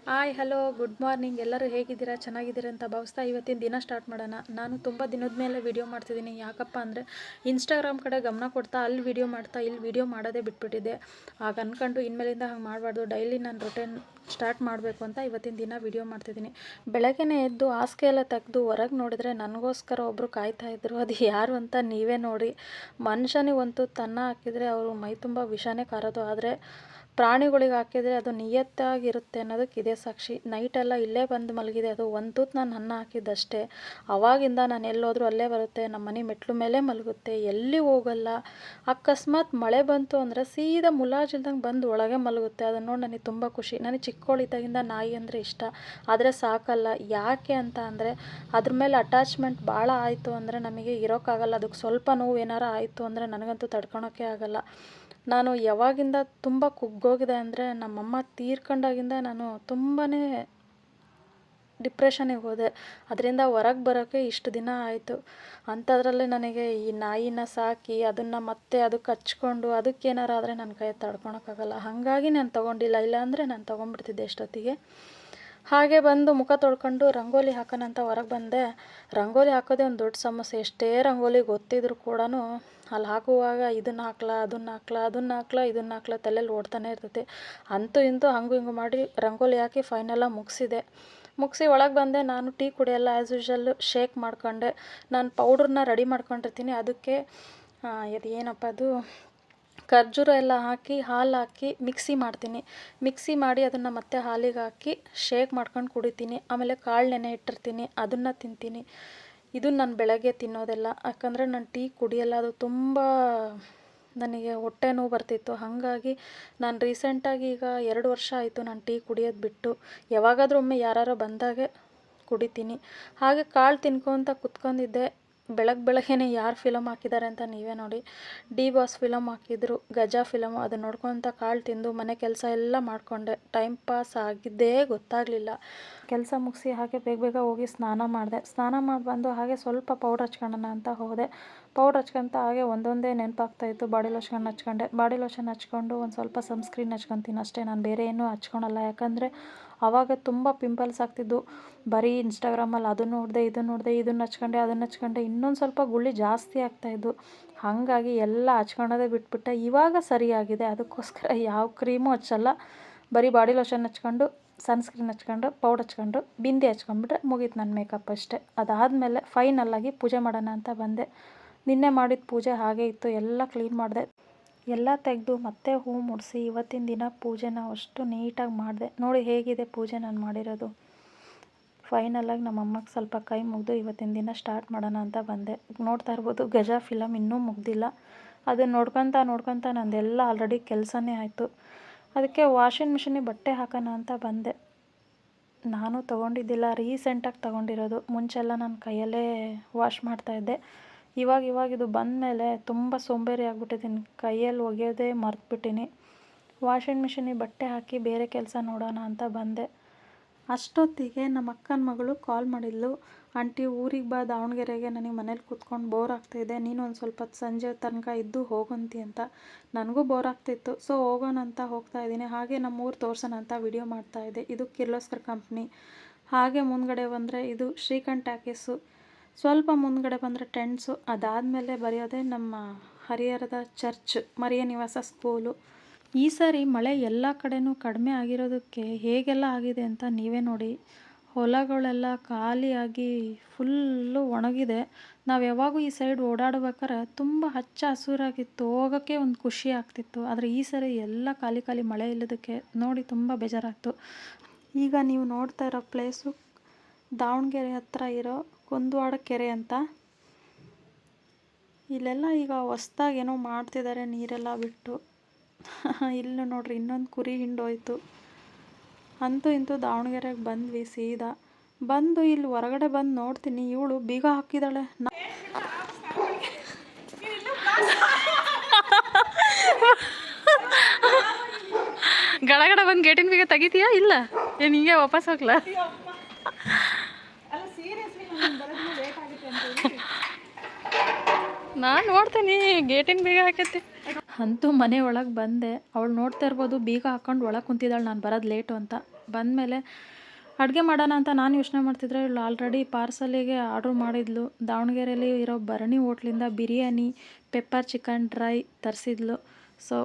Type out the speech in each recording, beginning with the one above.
Hi hello good morning. ಎಲ್ಲರೂ ಹೇಗಿದ್ದೀರಾ? ಚೆನ್ನಾಗಿದ್ದೀರಾ ಅಂತ ಭಾವಿಸ್ತಾ ಇವತ್ತಿನ ದಿನ ಸ್ಟಾರ್ಟ್ ಮಾಡೋಣ. ನಾನು ತುಂಬ ದಿನದ ಮೇಲೆ ವಿಡಿಯೋ ಮಾಡ್ತಿದ್ದೀನಿ. ಯಾಕಪ್ಪ ಅಂದರೆ ಇನ್ಸ್ಟಾಗ್ರಾಮ್ ಕಡೆ ಗಮನ ಕೊಡ್ತಾ ಅಲ್ಲಿ ವಿಡಿಯೋ ಮಾಡ್ತಾ ಇಲ್ಲಿ ವಿಡಿಯೋ ಮಾಡೋದೇ ಬಿಟ್ಬಿಟ್ಟಿದ್ದೆ. ಆಗ ಅಂದ್ಕೊಂಡು ಇನ್ಮೇಲಿಂದ ಹಂಗೆ ಮಾಡಬಾರ್ದು, ಡೈಲಿ ನಾನು ರೊಟೀನ್ ಸ್ಟಾರ್ಟ್ ಮಾಡಬೇಕು ಅಂತ ಇವತ್ತಿನ ದಿನ ವಿಡಿಯೋ ಮಾಡ್ತಿದ್ದೀನಿ. ಬೆಳಗ್ಗೆನೇ ಎದ್ದು ಹಾಸಿಗೆ ಎಲ್ಲ ತೆಗೆದು ಹೊರಗೆ ನೋಡಿದ್ರೆ ನನಗೋಸ್ಕರ ಒಬ್ಬರು ಕಾಯ್ತಾಯಿದ್ರು. ಅದು ಯಾರು ಅಂತ ನೀವೇ ನೋಡಿ. ಮನುಷ್ಯನಿಗಂತೂ ತನ್ನ ಹಾಕಿದರೆ ಅವರು ಮೈ ತುಂಬ ವಿಷಾನೇ ಕಾರೋದು, ಆದರೆ ಪ್ರಾಣಿಗಳಿಗೆ ಹಾಕಿದರೆ ಅದು ನಿಯತ್ತಾಗಿರುತ್ತೆ ಅನ್ನೋದಕ್ಕೆ ಇದೇ ಸಾಕ್ಷಿ. ನೈಟೆಲ್ಲ ಇಲ್ಲೇ ಬಂದು ಮಲಗಿದೆ. ಅದು ಒಂದು ತೂತು ನಾನು ಅನ್ನ ಹಾಕಿದ್ದಷ್ಟೇ. ಅವಾಗಿಂದ ನಾನು ಎಲ್ಲೋದ್ರೂ ಅಲ್ಲೇ ಬರುತ್ತೆ, ನಮ್ಮ ಮನೆ ಮೆಟ್ಲು ಮೇಲೆ ಮಲಗುತ್ತೆ, ಎಲ್ಲಿ ಹೋಗಲ್ಲ. ಅಕಸ್ಮಾತ್ ಮಳೆ ಬಂತು ಅಂದರೆ ಸೀದಾ ಮುಲಾಜಿಲ್ದಂಗೆ ಬಂದು ಒಳಗೆ ಮಲಗುತ್ತೆ. ಅದನ್ನು ನೋಡಿ ನನಗೆ ತುಂಬ ಖುಷಿ. ನನಗೆ ಚಿಕ್ಕವಳಿದ್ದಾಗಿಂದ ನಾಯಿ ಅಂದರೆ ಇಷ್ಟ, ಆದರೆ ಸಾಕಲ್ಲ. ಯಾಕೆ ಅಂತ ಅಂದರೆ ಅದ್ರ ಮೇಲೆ ಅಟ್ಯಾಚ್ಮೆಂಟ್ ಭಾಳ ಆಯಿತು ಅಂದರೆ ನಮಗೆ ಇರೋಕ್ಕಾಗಲ್ಲ. ಅದಕ್ಕೆ ಸ್ವಲ್ಪ ನೋವು ಏನಾರು ಆಯಿತು ಅಂದರೆ ನನಗಂತೂ ತಡ್ಕೊಳೋಕ್ಕೆ ಆಗಲ್ಲ. ನಾನು ಯಾವಾಗಿಂದ ತುಂಬ ಕುಗ್ಗೋಗಿದೆ ಅಂದರೆ ನಮ್ಮಮ್ಮ ತೀರ್ಕೊಂಡಾಗಿಂದ ನಾನು ತುಂಬಾ ಡಿಪ್ರೆಷನಿಗೆ ಹೋದೆ. ಅದರಿಂದ ಹೊರಗೆ ಬರೋಕ್ಕೆ ಇಷ್ಟು ದಿನ ಆಯಿತು. ಅಂಥದ್ರಲ್ಲೇ ನನಗೆ ಈ ನಾಯಿನ ಸಾಕಿ ಅದನ್ನು ಮತ್ತೆ ಅದಕ್ಕೆ ಹಚ್ಕೊಂಡು ಅದಕ್ಕೇನಾರು ಆದರೆ ನನ್ನ ಕೈ ತಡ್ಕೊಳಕ್ಕಾಗಲ್ಲ. ಹಾಗಾಗಿ ನಾನು ತೊಗೊಂಡಿಲ್ಲ, ಇಲ್ಲಾಂದರೆ ನಾನು ತೊಗೊಂಡ್ಬಿಡ್ತಿದ್ದೆ ಎಷ್ಟೊತ್ತಿಗೆ. ಹಾಗೆ ಬಂದು ಮುಖ ತೊಳ್ಕೊಂಡು ರಂಗೋಲಿ ಹಾಕೋಣ ಅಂತ ಹೊರಗೆ ಬಂದೆ. ರಂಗೋಲಿ ಹಾಕೋದೇ ಒಂದು ದೊಡ್ಡ ಸಮಸ್ಯೆ. ಎಷ್ಟೇ ರಂಗೋಲಿ ಗೊತ್ತಿದ್ರು ಕೂಡ ಅಲ್ಲಿ ಹಾಕುವಾಗ ಇದನ್ನು ಹಾಕ್ಲಾ ಅದನ್ನು ಹಾಕ್ಲಾ ಇದನ್ನು ಹಾಕ್ಲಾ ತಲೆಯಲ್ಲಿ ಓಡ್ತಾನೆ ಇರ್ತೈತಿ. ಅಂತೂ ಇಂತೂ ಹಂಗೂ ಹಿಂಗೂ ಮಾಡಿ ರಂಗೋಲಿ ಹಾಕಿ ಫೈನಲಾಗಿ ಮುಗಿಸಿ ಒಳಗೆ ಬಂದೆ. ನಾನು ಟೀ ಕುಡಿಯಲ್ಲ, ಆ್ಯಸ್ ಯೂಶ್ವಲ್ಲು ಶೇಕ್ ಮಾಡ್ಕೊಂಡೆ. ನಾನು ಪೌಡ್ರನ್ನ ರೆಡಿ ಮಾಡ್ಕೊಂಡಿರ್ತೀನಿ. ಅದಕ್ಕೆ ಇದು ಏನಪ್ಪ ಅದು ಖರ್ಜೂರ ಎಲ್ಲ ಹಾಕಿ ಹಾಲು ಹಾಕಿ ಮಿಕ್ಸಿ ಮಾಡಿ ಅದನ್ನು ಮತ್ತೆ ಹಾಲಿಗೆ ಹಾಕಿ ಶೇಕ್ ಮಾಡ್ಕೊಂಡು ಕುಡಿತೀನಿ. ಆಮೇಲೆ ಕಾಳು ನೆನೆ ಇಟ್ಟಿರ್ತೀನಿ, ಅದನ್ನು ತಿಂತೀನಿ. ಇದು ನಾನು ಬೆಳಗ್ಗೆ ತಿನ್ನೋದೆಲ್ಲ. ಯಾಕಂದರೆ ನಾನು ಟೀ ಕುಡಿಯಲ್ಲ, ಅದು ತುಂಬ ನನಗೆ ಹೊಟ್ಟೆ ನೋವು ಬರ್ತಿತ್ತು. ಹಾಗಾಗಿ ನಾನು ರೀಸೆಂಟಾಗಿ ಈಗ 2 ವರ್ಷ ಆಯಿತು ನಾನು ಟೀ ಕುಡಿಯೋದು ಬಿಟ್ಟು. ಯಾವಾಗಾದರೂ ಒಮ್ಮೆ ಯಾರು ಬಂದಾಗೆ ಕುಡಿತೀನಿ. ಹಾಗೆ ಕಾಳು ತಿನ್ಕೊತ ಕುತ್ಕೊಂಡಿದ್ದೆ. ಬೆಳಗ್ಗೆನೇ ಯಾರು ಫಿಲಮ್ ಹಾಕಿದ್ದಾರೆ ಅಂತ ನೀವೇ ನೋಡಿ. ಡಿ ಬಾಸ್ ಫಿಲಮ್ ಹಾಕಿದ್ರು, ಗಜ ಫಿಲಮು. ಅದನ್ನು ನೋಡ್ಕೊತ ಕಾಳು ತಿಂದು ಮನೆ ಕೆಲಸ ಎಲ್ಲ ಮಾಡಿಕೊಂಡೆ. ಟೈಮ್ ಪಾಸ್ ಆಗಿದ್ದೇ ಗೊತ್ತಾಗಲಿಲ್ಲ. ಕೆಲಸ ಮುಗಿಸಿ ಹಾಗೆ ಬೇಗ ಹೋಗಿ ಸ್ನಾನ ಮಾಡಿ ಬಂದು ಹಾಗೆ ಸ್ವಲ್ಪ ಪೌಡ್ರ್ ಹಚ್ಕೊಳ್ಳೋಣ ಅಂತ ಹೋದೆ. ಪೌಡ್ರ್ ಹಚ್ಕೊಂತ ಹಾಗೆ ಒಂದೊಂದೇ ನೆನಪಾಗ್ತಾಯಿತ್ತು. ಬಾಡಿ ಲೋಷನ್ ಹಚ್ಕೊಂಡೆ. ಬಾಡಿ ಲೋಷನ್ ಹಚ್ಕೊಂಡು ಒಂದು ಸ್ವಲ್ಪ ಸನ್ಸ್ಕ್ರೀನ್ ಹಚ್ಕೊತೀನಿ ಅಷ್ಟೇ. ನಾನು ಬೇರೆ ಏನೂ ಹಚ್ಕೊಳಲ್ಲ. ಯಾಕಂದರೆ ಆವಾಗ ತುಂಬ ಪಿಂಪಲ್ಸ್ ಆಗ್ತಿದ್ದು. ಬರೀ ಇನ್ಸ್ಟಾಗ್ರಾಮಲ್ಲಿ ಅದು ನೋಡಿದೆ ಇದನ್ನು ಹಚ್ಕೊಂಡೆ ಅದನ್ನು ಹಚ್ಕೊಂಡೆ, ಇನ್ನೊಂದು ಸ್ವಲ್ಪ ಗುಳ್ಳಿ ಜಾಸ್ತಿ ಆಗ್ತಾಯಿದ್ದು. ಹಾಗಾಗಿ ಎಲ್ಲ ಹಚ್ಕೊಳೋದೇ ಬಿಟ್ಬಿಟ್ಟೆ. ಇವಾಗ ಸರಿಯಾಗಿದೆ. ಅದಕ್ಕೋಸ್ಕರ ಯಾವ ಕ್ರೀಮು ಹಚ್ಚಲ್ಲ. ಬರೀ ಬಾಡಿ ಲೋಷನ್ ಹಚ್ಕೊಂಡು ಸನ್ಸ್ಕ್ರೀನ್ ಹಚ್ಕೊಂಡು ಪೌಡ್ರ್ ಹಚ್ಕೊಂಡು ಬಿಂದಿ ಹಚ್ಕೊಂಡ್ಬಿಟ್ರೆ ಮುಗೀತು ನನ್ನ ಮೇಕಪ್ ಅಷ್ಟೇ. ಅದಾದಮೇಲೆ ಫೈನಲ್ಲಾಗಿ ಪೂಜೆ ಮಾಡೋಣ ಅಂತ ಬಂದೆ. ನಿನ್ನೆ ಮಾಡಿದ ಪೂಜೆ ಹಾಗೆ ಇತ್ತು. ಎಲ್ಲ ಕ್ಲೀನ್ ಮಾಡಿದೆ. ಎಲ್ಲ ತೆಗೆದು ಮತ್ತೆ ಹೂ ಮುಡಿಸಿ ಇವತ್ತಿನ ದಿನ ಪೂಜೆನ ಅಷ್ಟು ನೀಟಾಗಿ ಮಾಡಿದೆ. ನೋಡಿ ಹೇಗಿದೆ ಪೂಜೆ ನಾನು ಮಾಡಿರೋದು. ಫೈನಲಾಗಿ ನಮ್ಮಮ್ಮಗೆ ಸ್ವಲ್ಪ ಕೈ ಮುಗಿದು ಇವತ್ತಿನ ದಿನ ಸ್ಟಾರ್ಟ್ ಮಾಡೋಣ ಅಂತ ಬಂದೆ. ನೋಡ್ತಾ ಇರ್ಬೋದು ಗಜ ಫಿಲಮ್ ಇನ್ನೂ ಮುಗ್ದಿಲ್ಲ. ಅದನ್ನು ನೋಡ್ಕೊತ ನಂದೆಲ್ಲ ಆಲ್ರೆಡಿ ಕೆಲಸನೇ ಆಯಿತು. ಅದಕ್ಕೆ ವಾಷಿಂಗ್ ಮಿಷಿನಿಗೆ ಬಟ್ಟೆ ಹಾಕೋಣ ಅಂತ ಬಂದೆ. ನಾನು ತೊಗೊಂಡಿದ್ದಿಲ್ಲ, ರೀಸೆಂಟಾಗಿ ತೊಗೊಂಡಿರೋದು. ಮುಂಚೆಲ್ಲ ನಾನು ಕೈಯಲ್ಲೇ ವಾಶ್ ಮಾಡ್ತಾಯಿದ್ದೆ. ಇವಾಗ ಇದು ಬಂದಮೇಲೆ ತುಂಬ ಸೋಂಬೇರಿ ಆಗಿಬಿಟ್ಟಿದ್ದೀನಿ. ಕೈಯಲ್ಲಿ ಒಗೆಯೋದೇ ಮರ್ತುಬಿಟ್ಟಿನಿ. ವಾಷಿಂಗ್ ಮಿಷಿನಿಗೆ ಬಟ್ಟೆ ಹಾಕಿ ಬೇರೆ ಕೆಲಸ ನೋಡೋಣ ಅಂತ ಬಂದೆ. ಅಷ್ಟೊತ್ತಿಗೆ ನಮ್ಮ ಅಕ್ಕನ ಮಗಳು ಕಾಲ್ ಮಾಡಿದ್ಲು. ಆಂಟಿ ಊರಿಗೆ ಬಾ ದಾವಣಗೆರೆಗೆ, ನನಗೆ ಮನೇಲಿ ಕೂತ್ಕೊಂಡು ಬೋರ್ ಆಗ್ತಾಯಿದೆ, ನೀನು ಒಂದು ಸ್ವಲ್ಪ ಹೊತ್ತು ಸಂಜೆ ತನಕ ಇದ್ದು ಹೋಗಂತಿ ಅಂತ. ನನಗೂ ಬೋರ್ ಆಗ್ತಿತ್ತು. ಸೊ ಹೋಗೋಣ ಅಂತ ಹೋಗ್ತಾಯಿದ್ದೀನಿ. ಹಾಗೆ ನಮ್ಮ ಊರು ತೋರ್ಸೋಣ ಅಂತ ವಿಡಿಯೋ ಮಾಡ್ತಾಯಿದ್ದೆ. ಇದು ಕಿರ್ಲೋಸ್ಕರ್ ಕಂಪ್ನಿ. ಹಾಗೆ ಮುಂದ್ಗಡೆ ಬಂದರೆ ಇದು ಶ್ರೀಕಂಠ್ ಟಾಕೀಸು. ಸ್ವಲ್ಪ ಮುಂದ್ಗಡೆ ಬಂದರೆ ಟೆಂಟ್ಸು. ಅದಾದಮೇಲೆ ಬರೆಯೋದೇ ನಮ್ಮ ಹರಿಹರದ ಚರ್ಚ್, ಮರಿಯ ನಿವಾಸ ಸ್ಕೂಲು. ಈ ಸಾರಿ ಮಳೆ ಎಲ್ಲ ಕಡೆನೂ ಕಡಿಮೆ ಆಗಿರೋದಕ್ಕೆ ಹೇಗೆಲ್ಲ ಆಗಿದೆ ಅಂತ ನೀವೇ ನೋಡಿ. ಹೊಲಗಳೆಲ್ಲ ಖಾಲಿಯಾಗಿ ಫುಲ್ಲು ಒಣಗಿದೆ. ನಾವು ಯಾವಾಗೂ ಈ ಸೈಡ್ ಓಡಾಡ್ಬೇಕಾರೆ ತುಂಬ ಹಚ್ಚ ಹಸುರಾಗಿತ್ತು, ಹೋಗೋಕ್ಕೆ ಒಂದು ಖುಷಿ ಆಗ್ತಿತ್ತು. ಆದರೆ ಈ ಸಾರಿ ಎಲ್ಲ ಖಾಲಿ ಮಳೆ ಇಲ್ಲದಕ್ಕೆ ನೋಡಿ ತುಂಬ ಬೇಜಾರಾಗ್ತು. ಈಗ ನೀವು ನೋಡ್ತಾ ಇರೋ ಪ್ಲೇಸು ದಾವಣಗೆರೆ ಹತ್ರ ಇರೋ ಕುಂದುವಾಡ ಕೆರೆ ಅಂತ. ಇಲ್ಲೆಲ್ಲ ಈಗ ಹೊಸ್ದಾಗಿ ಏನೋ ಮಾಡ್ತಿದ್ದಾರೆ ನೀರೆಲ್ಲ ಬಿಟ್ಟು. ಇಲ್ಲಿ ನೋಡ್ರಿ ಇನ್ನೊಂದು ಕುರಿ ಹಿಂಡೋಯ್ತು. ಅಂತೂ ಇಂತೂ ದಾವಣಗೆರೆಗೆ ಬಂದ್ವಿ. ಸೀದಾ ಬಂದು ಇಲ್ಲಿ ಹೊರಗಡೆ ಬಂದು ನೋಡ್ತೀನಿ, ಇವಳು ಬೀಗ ಹಾಕಿದ್ದಾಳೆ. ಗಡಗಡ ಬಂದು ಗೇಟಿನ ಬೀಗ ತೆಗಿತೀಯಾ ಇಲ್ಲ ಏನು ಹಿಂಗೆ ವಾಪಸ್ ಹೋಗ್ಲಾ? ನಾನು ನೋಡ್ತೀನಿ ಗೇಟಿನ ಬೀಗ ಹಾಕೈತಿ. ಅಂತೂ ಮನೆ ಒಳಗೆ ಬಂದೆ. ಅವಳು ನೋಡ್ತಾ ಇರ್ಬೋದು ಬೀಗ ಹಾಕ್ಕೊಂಡು ಒಳಗೆ ಕುಂತಿದ್ದಾಳೆ ನಾನು ಬರೋದು ಲೇಟು ಅಂತ. ಬಂದಮೇಲೆ ಅಡುಗೆ ಮಾಡೋಣ ಅಂತ ನಾನು ಯೋಚನೆ ಮಾಡ್ತಿದ್ರೆ ಇವಳು ಆಲ್ರೆಡಿ ಪಾರ್ಸಲಿಗೆ ಆರ್ಡ್ರ್ ಮಾಡಿದ್ಲು. ದಾವಣಗೆರೆಯಲ್ಲಿ ಇರೋ ಭರಣಿ ಹೋಟ್ಲಿಂದ ಬಿರಿಯಾನಿ, ಪೆಪ್ಪರ್ ಚಿಕನ್ ಡ್ರೈ ತರಿಸಿದ್ಲು. ಸೊ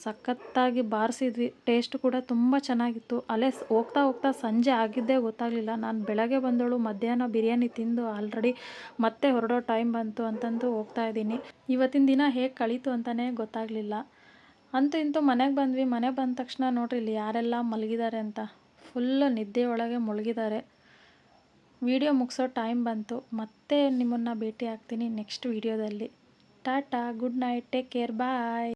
ಸಖತ್ತಾಗಿ ಬಾರಿಸಿದ್ವಿ. ಟೇಸ್ಟ್ ಕೂಡ ತುಂಬ ಚೆನ್ನಾಗಿತ್ತು. ಅಲ್ಲೇ ಹೋಗ್ತಾ ಹೋಗ್ತಾ ಸಂಜೆ ಆಗಿದ್ದೇ ಗೊತ್ತಾಗಲಿಲ್ಲ. ನಾನು ಬೆಳಗ್ಗೆ ಬಂದವಳು ಮಧ್ಯಾಹ್ನ ಬಿರಿಯಾನಿ ತಿಂದು ಆಲ್ರೆಡಿ ಮತ್ತೆ ಹೊರಡೋ ಟೈಮ್ ಬಂತು ಅಂತಂದು ಹೋಗ್ತಾ ಇದ್ದೀನಿ. ಇವತ್ತಿನ ದಿನ ಹೇಗೆ ಕಳೀತು ಅಂತಲೇ ಗೊತ್ತಾಗಲಿಲ್ಲ. ಅಂತೂ ಇಂತೂ ಮನೆಗೆ ಬಂದ್ವಿ. ಮನೆಗೆ ಬಂದ ತಕ್ಷಣ ನೋಡ್ರಿ ಇಲ್ಲಿ ಯಾರೆಲ್ಲ ಮಲಗಿದ್ದಾರೆ ಅಂತ. ಫುಲ್ಲು ನಿದ್ದೆ ಒಳಗೆ ಮುಳುಗಿದ್ದಾರೆ. ವಿಡಿಯೋ ಮುಗಿಸೋ ಟೈಮ್ ಬಂತು. ಮತ್ತೆ ನಿಮ್ಮನ್ನು ಭೇಟಿ ಆಗ್ತೀನಿ ನೆಕ್ಸ್ಟ್ ವಿಡಿಯೋದಲ್ಲಿ. Tata, good night, take care, ಬಾಯ್.